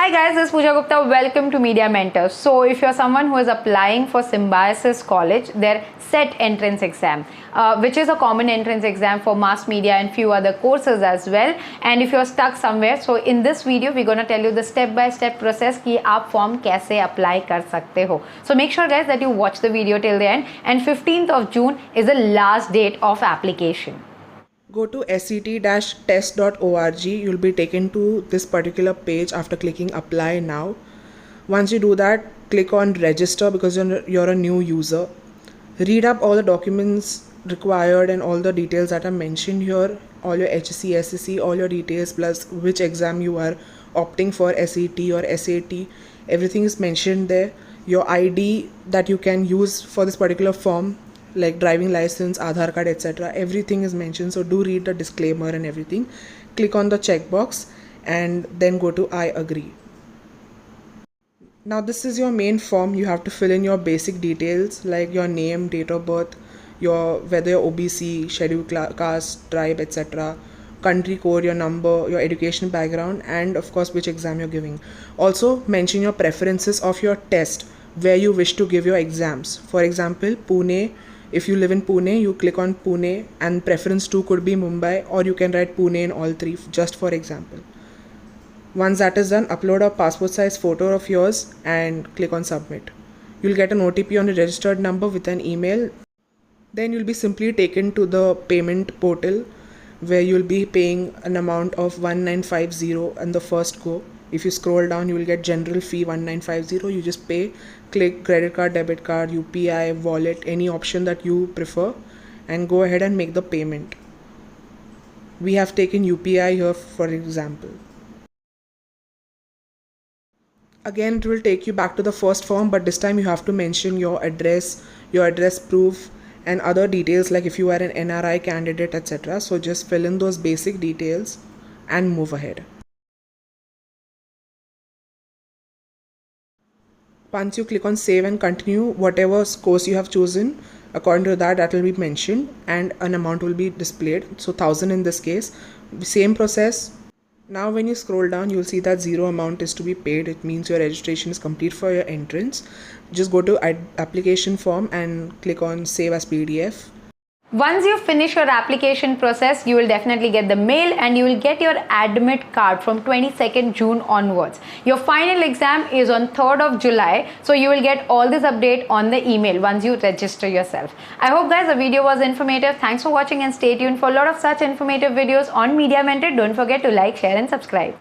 Hi guys, this is Pooja Gupta. Welcome to Media Mentors. So if you're someone who is applying for Symbiosis College, their SET entrance exam, which is a common entrance exam for mass media and few other courses as well. And if you're stuck somewhere, so in this video, we're going to tell you the step-by-step process कि आप form कैसे apply कर सकते हो. So make sure guys that you watch the video till the end. And 15th of June is the last date of application. Go to set-test.org. You'll be taken to this particular page after clicking apply now. Once you do that, click on register because you're a new user. Read up all the documents required and all the details that are mentioned here, all your HSC, SSC, all your details plus which exam you are opting for, SET or SAT. Everything is mentioned there. Your ID that you can use for this particular form, like driving license, Aadhaar card, etc. Everything is mentioned, so do read the disclaimer and everything. Click on the checkbox and then go to I agree. Now this is your main form. You have to fill in your basic details like your name, date of birth, whether you're OBC, scheduled caste, tribe, etc. country code, your number, your education background, and of course which exam you're giving. Also mention your preferences of your test, where you wish to give your exams. For example, Pune. If you live in Pune, you click on Pune, and preference 2 could be Mumbai, or you can write Pune in all three, just for example. Once that is done, upload a passport size photo of yours and click on submit. You'll get an OTP on a registered number with an email. Then you'll be simply taken to the payment portal where you'll be paying an amount of 1950 in the first go. If you scroll down, you will get general fee 1950. You just pay, click credit card, debit card, UPI, wallet, any option that you prefer, and go ahead and make the payment. We have taken UPI here for example. Again, it will take you back to the first form, but this time you have to mention your address proof, and other details like if you are an NRI candidate, etc. So just fill in those basic details and move ahead. Once you click on save and continue, whatever course you have chosen, according to that will be mentioned and an amount will be displayed. So 1000 in this case. Same process. Now when you scroll down, you'll see that 0 amount is to be paid. It means your registration is complete for your entrance. Just go to application form and click on save as PDF. Once you finish your application process, you will definitely get the mail and you will get your admit card from 22nd June onwards. Your final exam is on 3rd of July. So you will get all this update on the email once you register yourself. I hope guys the video was informative. Thanks for watching and stay tuned for a lot of such informative videos on Media Mentor. Don't forget to like, share and subscribe.